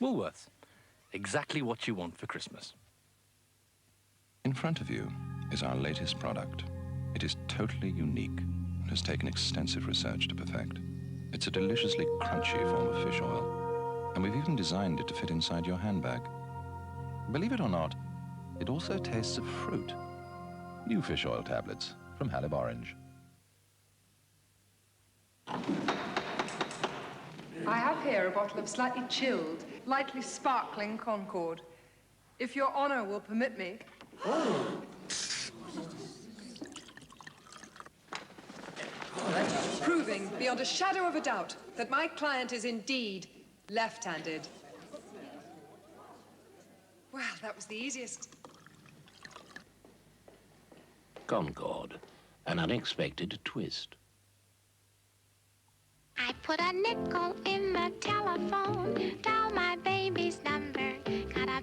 Woolworths. Exactly what you want for Christmas. In front of you is our latest product. It is totally unique and has taken extensive research to perfect. It's a deliciously crunchy form of fish oil, and we've even designed it to fit inside your handbag. Believe it or not, it also tastes of fruit. New fish oil tablets from Haliborange. I have here a bottle of slightly chilled, lightly sparkling Concorde. If your honour will permit me. Proving beyond a shadow of a doubt that my client is indeed left-handed. Well, that was the easiest. Concorde, an unexpected twist. I put a nickel in the telephone, dial my baby's number, got a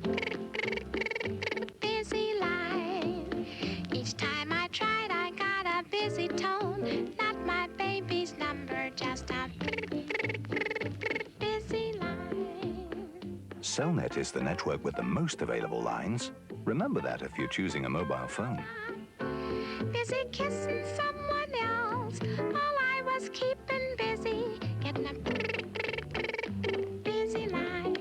busy line. Each time I tried, I got a busy tone, not my baby's number, just a busy line. Cellnet is the network with the most available lines. Remember that if you're choosing a mobile phone. Busy kissing someone else, while I was keeping busy, getting a busy line.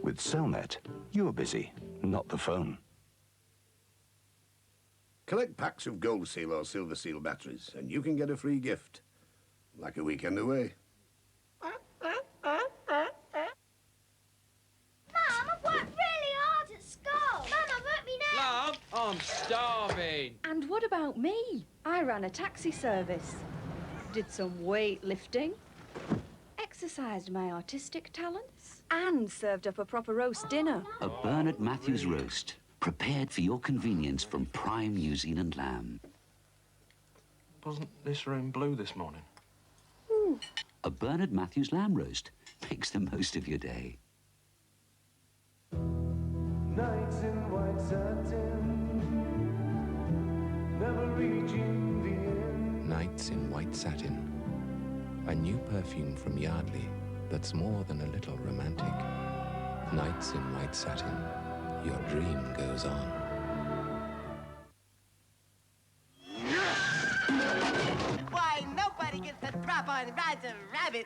With Cellnet, you're busy, not the phone. Collect packs of Gold Seal or Silver Seal batteries, and you can get a free gift. Like a weekend away. Mum, I've worked really hard at school. Mum, I've hurt me now. Love, I'm starving. And what about me? I ran a taxi service, did some weight lifting, exercised my artistic talents, and served up a proper roast dinner. A Bernard Matthews roast, prepared for your convenience from prime New Zealand lamb. Wasn't this room blue this morning? A Bernard Matthews lamb roast makes the most of your day. Nights in white satin, never reaching the end. Nights in White Satin, a new perfume from Yardley that's more than a little romantic. Nights in White Satin, your dream goes on. Why, nobody gets the drop on rides a rabbit.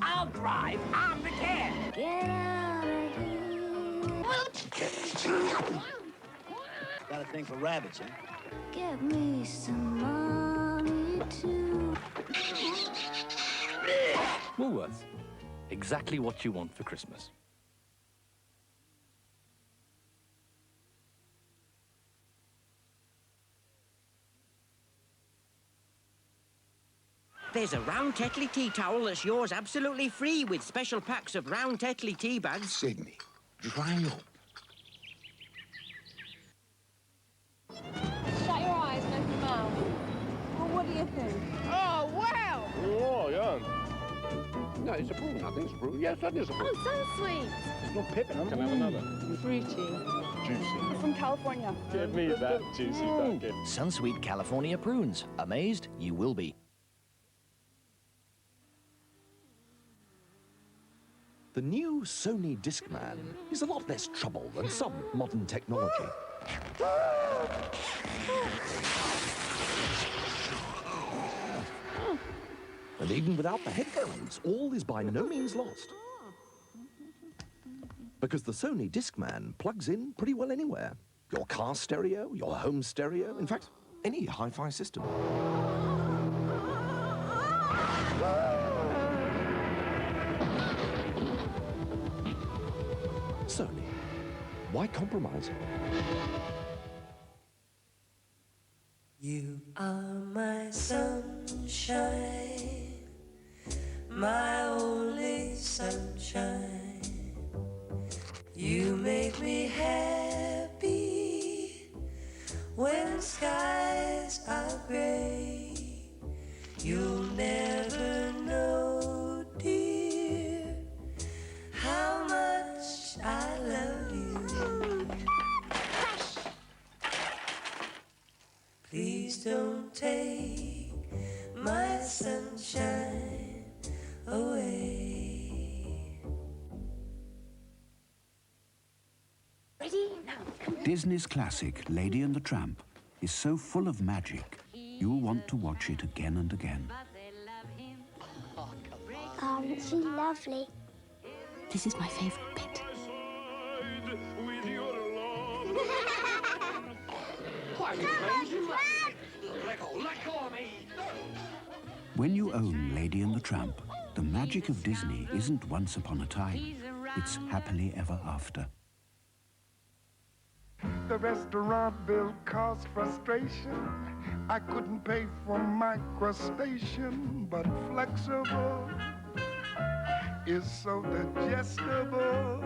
I'll drive, I'm the cat. Get out of here. Got a thing for rabbits, huh? Get me some money, too. Woolworths. Exactly what you want for Christmas. There's a round Tetley tea towel that's yours absolutely free with special packs of round Tetley tea bags. Sydney, dry up. Shut your eyes and open your mouth. Well, what do you think? Oh, wow! Oh, yeah. No, it's a prawn. I think it's a prawn. Yes, that is a prawn. Oh, Sunsweet. It's not pippin. Can I have another? Fruity. Juicy. From California. Give me that juicy bucket. Sunsweet California prunes. Amazed? You will be. The new Sony Discman is a lot less trouble than some modern technology. And even without the headphones, all is by no means lost. Because the Sony Discman plugs in pretty well anywhere. Your car stereo, your home stereo, in fact, any hi-fi system. Sony, why compromise? You are my sunshine, my only sunshine. You make me happy when skies are gray. You'll never know, dear, how much I love you. Please don't take my sunshine away. Ready? Now. Disney's classic, Lady and the Tramp, is so full of magic, you'll want to watch it again and again. Isn't she lovely? This is my favourite bit. When you own Lady and the Tramp, the magic of Disney isn't once upon a time. It's happily ever after. The restaurant bill caused frustration. I couldn't pay for my crustacean, but flexible is so digestible.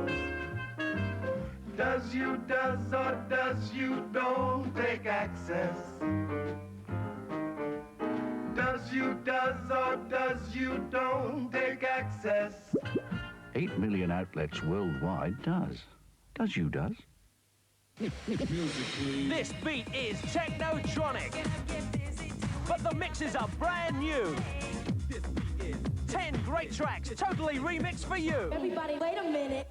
Does you does or does you don't take access? Does you does or does you don't take access? 8 million outlets worldwide does. Does you does? This beat is Technotronic, but the mixes are brand new. 10 great tracks, totally remixed for you. Everybody, wait a minute.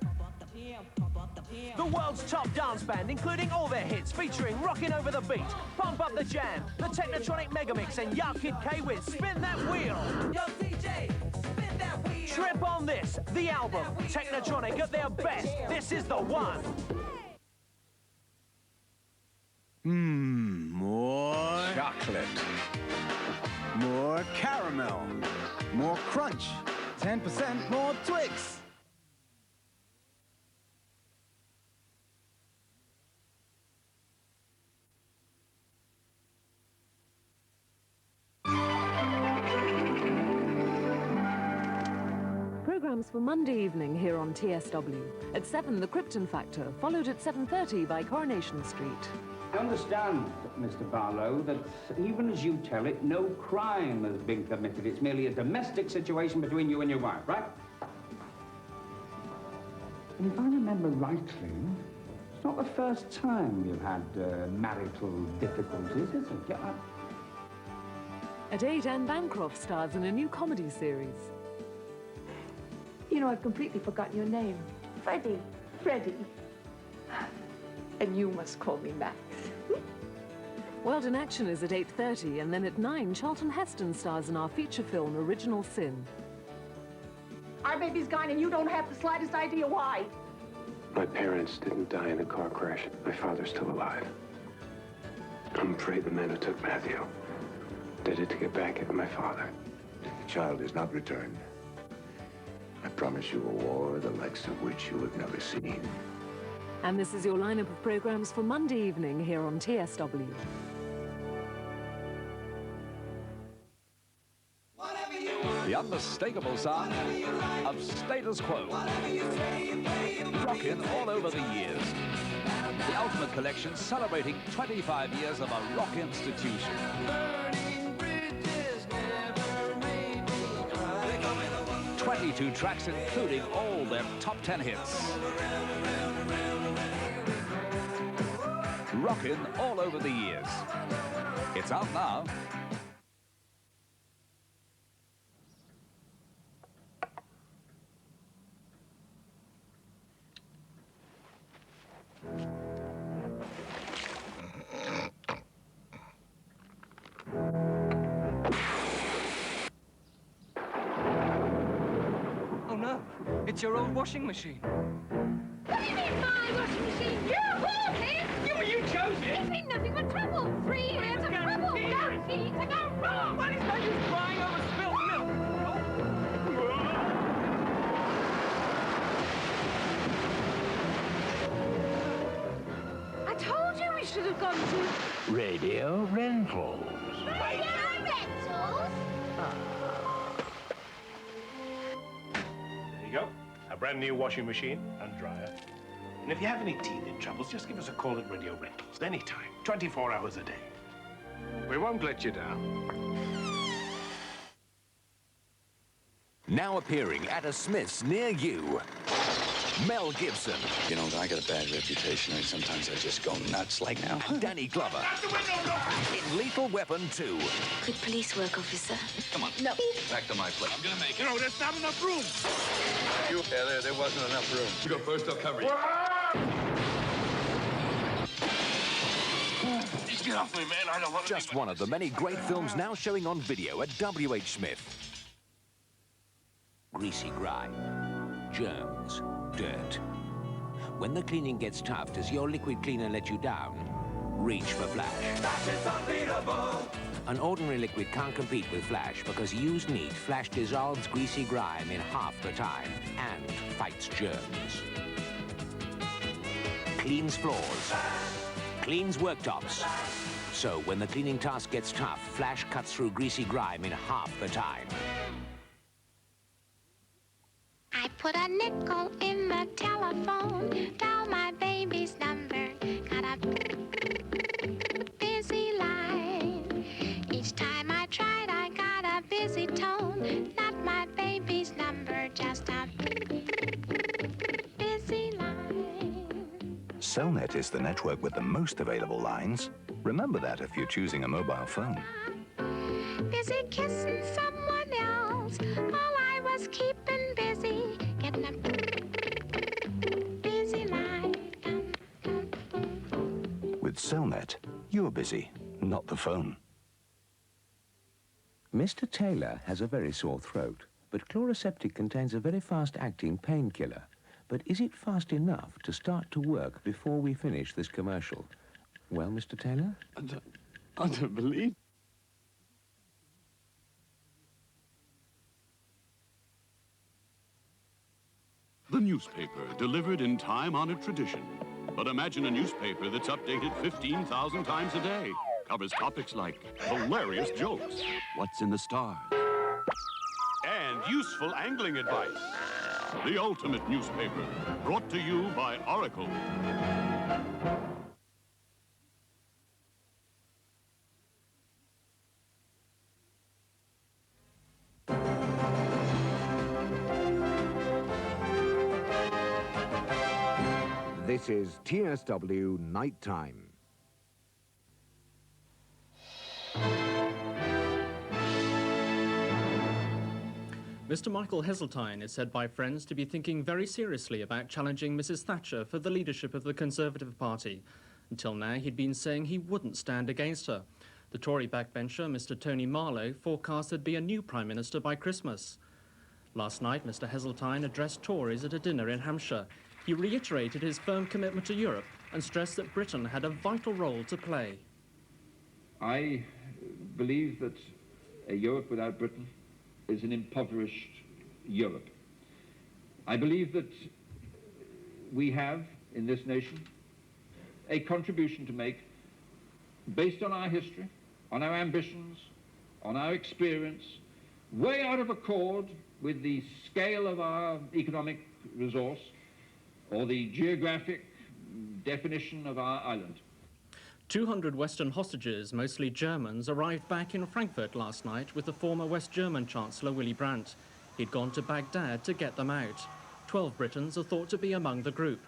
The world's top dance band, including all their hits, featuring Rockin' Over the Beat, Pump Up the Jam, the Technotronic Megamix, and Ya Kid K with Spin That Wheel. Yo, DJ, spin that wheel. Trip on This, the album, Technotronic at their best. This is the one. More chocolate, more caramel, more crunch, 10% more Twix. Programmes for Monday evening here on TSW. At 7, The Krypton Factor, followed at 7:30 by Coronation Street. I understand, Mr. Barlow, that even as you tell it, no crime has been committed. It's merely a domestic situation between you and your wife, right? And if I remember rightly, it's not the first time you've had marital difficulties, is it? Yeah, At 8, Anne Bancroft stars in a new comedy series. You know, I've completely forgotten your name. Freddie. Freddie. And you must call me Max. World in Action is at 8:30, and then at 9, Charlton Heston stars in our feature film, Original Sin. Our baby's gone and you don't have the slightest idea why. My parents didn't die in a car crash. My father's still alive. I'm afraid the men who took Matthew did it to get back at my father. The child is not returned. I promise you a war the likes of which you have never seen. And this is your lineup of programmes for Monday evening here on TSW. The unmistakable sound of Status Quo. Rockin' all over the years. The ultimate collection celebrating 25 years of a rock institution. 22 tracks including all their top 10 hits. Rockin' all over the years. It's out now. Oh no, it's your old washing machine. What do you mean, my washing machine? You bought it! You chose it! It's been nothing but trouble. 3 years of trouble. Guaranteed to go wrong. What is that you crying over spilt milk? I told you we should have gone to... Radio Rentals. Radio Rentals? There you go. A brand new washing machine and dryer. And if you have any teething troubles, just give us a call at Radio Rentals anytime, 24 hours a day. We won't let you down. Now appearing at a Smith's near you. Mel Gibson. You know, I got a bad reputation. Sometimes I just go nuts, like now. Danny Glover. In Lethal Weapon 2. Good police work, officer. Come on. No. Back to my place. I'm gonna make it. You know, there's not enough room. Yeah, there wasn't enough room. You go first, I'll cover you. Just get off me, man. I don't want to. Just one of the many great films now showing on video at W.H. Smith. Greasy grime, germs, dirt. When the cleaning gets tough, does your liquid cleaner let you down? Reach for Flash. Flash is unbeatable. An ordinary liquid can't compete with Flash because used neat, Flash dissolves greasy grime in half the time and fights germs. Cleans floors. Cleans worktops. So when the cleaning task gets tough, Flash cuts through greasy grime in half the time. I put a nickel in the telephone, dial my baby's number, got a busy line. Each time I tried, I got a busy tone, not my baby's number, just a busy line. Cellnet is the network with the most available lines. Remember that if you're choosing a mobile phone. Busy kissing someone else, while I was keeping busy, getting a busy line. With Cellnet, you're busy, not the phone. Mr. Taylor has a very sore throat, but Chloraseptic contains a very fast-acting painkiller. But is it fast enough to start to work before we finish this commercial? Well, Mr. Taylor? I don't believe... The newspaper, delivered in time-honored tradition. But imagine a newspaper that's updated 15,000 times a day. Covers topics like hilarious jokes, what's in the stars, and useful angling advice. The ultimate newspaper, brought to you by Oracle. This is TSW Night Time. Mr. Michael Heseltine is said by friends to be thinking very seriously about challenging Mrs. Thatcher for the leadership of the Conservative Party. Until now, he'd been saying he wouldn't stand against her. The Tory backbencher, Mr. Tony Marlow, forecast there'd be a new Prime Minister by Christmas. Last night, Mr. Heseltine addressed Tories at a dinner in Hampshire. He reiterated his firm commitment to Europe and stressed that Britain had a vital role to play. I believe that a Europe without Britain is an impoverished Europe. I believe that we have, in this nation, a contribution to make based on our history, on our ambitions, on our experience, way out of accord with the scale of our economic resource or the geographic definition of our island. 200 Western hostages, mostly Germans, arrived back in Frankfurt last night with the former West German Chancellor Willy Brandt. He'd gone to Baghdad to get them out. 12 Britons are thought to be among the group.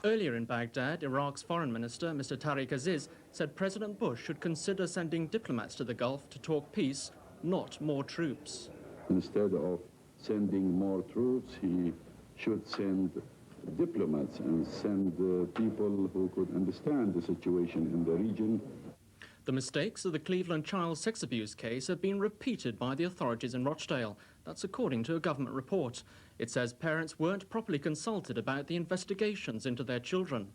Earlier in Baghdad, Iraq's Foreign Minister, Mr. Tariq Aziz, said President Bush should consider sending diplomats to the Gulf to talk peace, not more troops. Instead of sending more troops, he should send diplomats and send people who could understand the situation in the region. The mistakes of the Cleveland child sex abuse case have been repeated by the authorities in Rochdale. That's according to a government report. It says parents weren't properly consulted about the investigations into their children.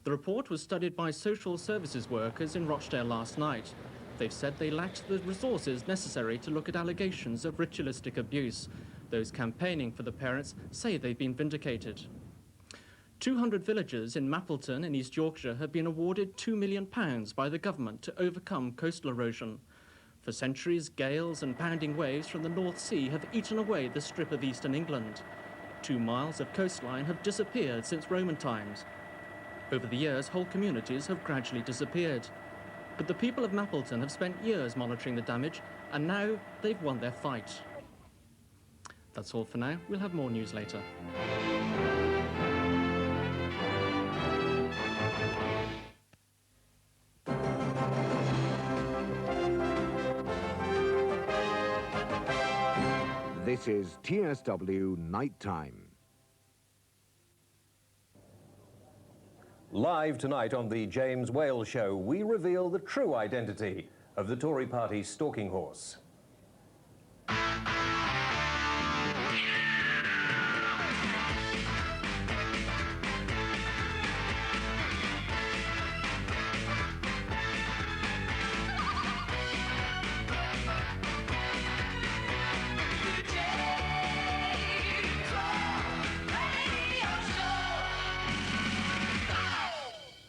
The report was studied by social services workers in Rochdale last night. They've said they lacked the resources necessary to look at allegations of ritualistic abuse. Those campaigning for the parents say they've been vindicated. 200 villagers in Mappleton in East Yorkshire have been awarded £2 million by the government to overcome coastal erosion. For centuries, gales and pounding waves from the North Sea have eaten away the strip of eastern England. 2 miles of coastline have disappeared since Roman times. Over the years, whole communities have gradually disappeared. But the people of Mappleton have spent years monitoring the damage, and now they've won their fight. That's all for now. We'll have more news later. This is TSW Night Time. Live tonight on the James Whale Show, we reveal the true identity of the Tory party's stalking horse.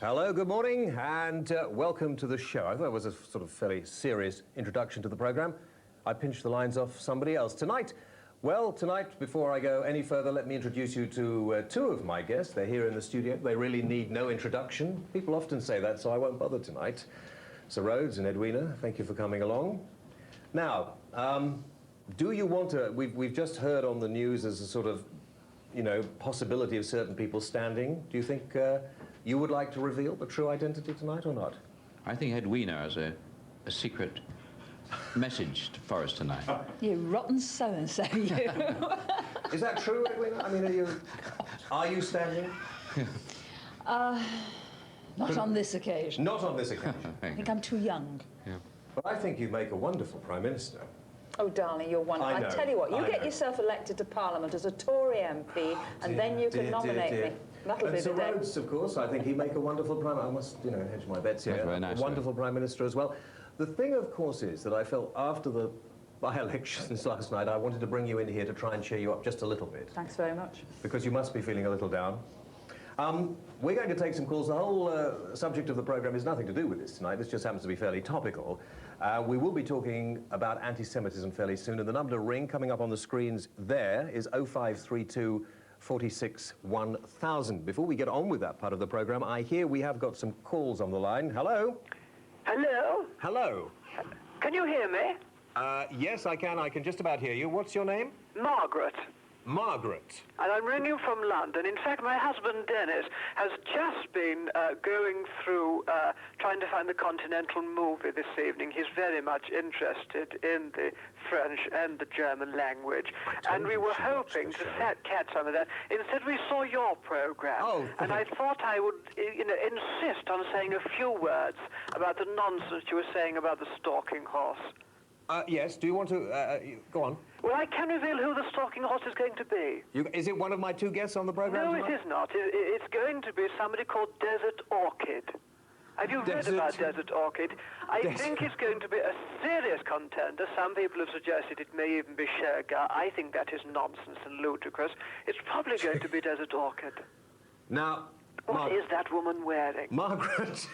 Hello, good morning, and welcome to the show. I thought it was a sort of fairly serious introduction to the programme. I pinched the lines off somebody else. Tonight, before I go any further, let me introduce you to two of my guests. They're here in the studio. They really need no introduction. People often say that, so I won't bother tonight. Sir Rhodes and Edwina, thank you for coming along. Now, do you want to... We've just heard on the news as a sort of, you know, possibility of certain people standing. Do you think... you would like to reveal the true identity tonight or not? I think Edwina has a secret message for us tonight. You rotten so-and-so, you. Is that true, Edwina? I mean, are you standing? Not on this occasion. Not on this occasion. I think I'm too young. Yeah. But I think you'd make a wonderful Prime Minister. Oh, darling, you're wonderful. I tell you what, you get yourself elected to Parliament as a Tory MP, and then you can nominate me. That'll be the day. Sir Rhodes, of course, I think he'd make a wonderful Prime Minister. I must, you know, hedge my bets here. That's very nice, a wonderful Prime Minister as well. The thing, of course, is that I felt after the by-elections last night, I wanted to bring you in here to try and cheer you up just a little bit. Thanks very much. Because you must be feeling a little down. We're going to take some calls. The whole subject of the programme has nothing to do with this tonight. This just happens to be fairly topical. We will be talking about anti-Semitism fairly soon, and the number to ring coming up on the screens there is 0532 46 1000. Before we get on with that part of the programme, I hear we have got some calls on the line. Hello? Hello? Hello? Can you hear me? Yes, I can. I can just about hear you. What's your name? Margaret. Margaret. And I'm ringing from London. In fact, my husband, Dennis, has just been going through trying to find the Continental movie this evening. He's very much interested in the French and the German language. And we were hoping to catch some of that. Instead, we saw your program. Oh, and I thought I would insist on saying a few words about the nonsense you were saying about the stalking horse. Yes, do you want to... go on. Well, I can reveal who the stalking horse is going to be. Is it one of my two guests on the programme No, tonight? it is not. It's going to be somebody called Desert Orchid. Have you read about Desert Orchid? I think it's going to be a serious contender. Some people have suggested it may even be Shergar. I think that is nonsense and ludicrous. It's probably going to be Desert Orchid. Now... What is that woman wearing? Margaret.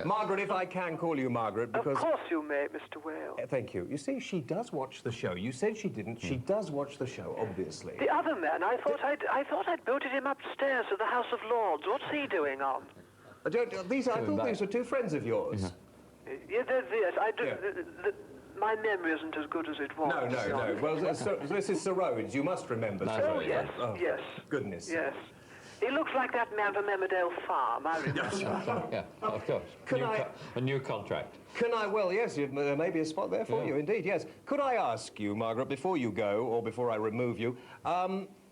Margaret, if I can call you Margaret, because... Of course you may, Mr. Whale. Thank you. You see, she does watch the show. You said she didn't. She does watch the show, obviously. The other man, I thought I'd voted him upstairs to the House of Lords. What's he doing on? I thought these were two friends of yours. Yes, I do. Yeah. My memory isn't as good as it was. No. Well, this is Sir Rhodes. You must remember. Oh, yes, yes. Goodness. Yes. He looks like that man from Emmerdale Farm, I remember. Yeah, of course. A new contract. Can I? Well, yes, there may be a spot there for you, indeed, yes. Could I ask you, Margaret, before you go, or before I remove you,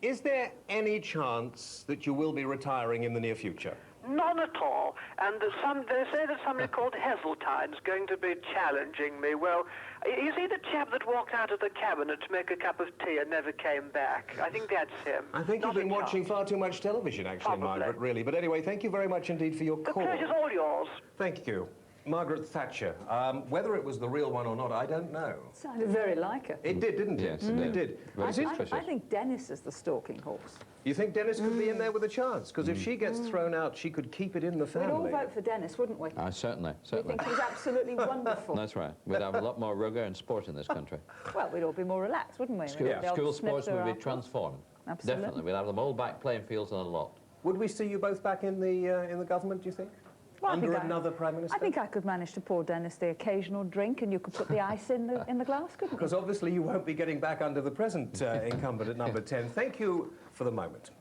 is there any chance that you will be retiring in the near future? None at all. And they say that somebody called Heseltine's going to be challenging me. Well, is he the chap that walked out of the cabinet to make a cup of tea and never came back? I think that's him. I think you've been watching far too much television, actually, Margaret, really. But anyway, thank you very much indeed for your call. The pleasure's all yours. Thank you. Margaret Thatcher. Whether it was the real one or not, I don't know. Sounded very like her. It did, didn't it? Yes, it did. I think Dennis is the stalking horse. You think Dennis could be in there with a chance? Because if she gets thrown out, she could keep it in the family. We'd all vote for Dennis, wouldn't we? Certainly. We think he's absolutely wonderful. That's right. We'd have a lot more rigour and sport in this country. Well, we'd all be more relaxed, wouldn't we? School sports would be transformed. Absolutely. Definitely. We'd have them all back playing fields and a lot. Would we see you both back in the government, do you think? Well, under another Prime Minister? I think I could manage to pour Dennis the occasional drink, and you could put the ice in the glass, couldn't you? Because obviously you won't be getting back under the present incumbent at number 10. Thank you for the moment.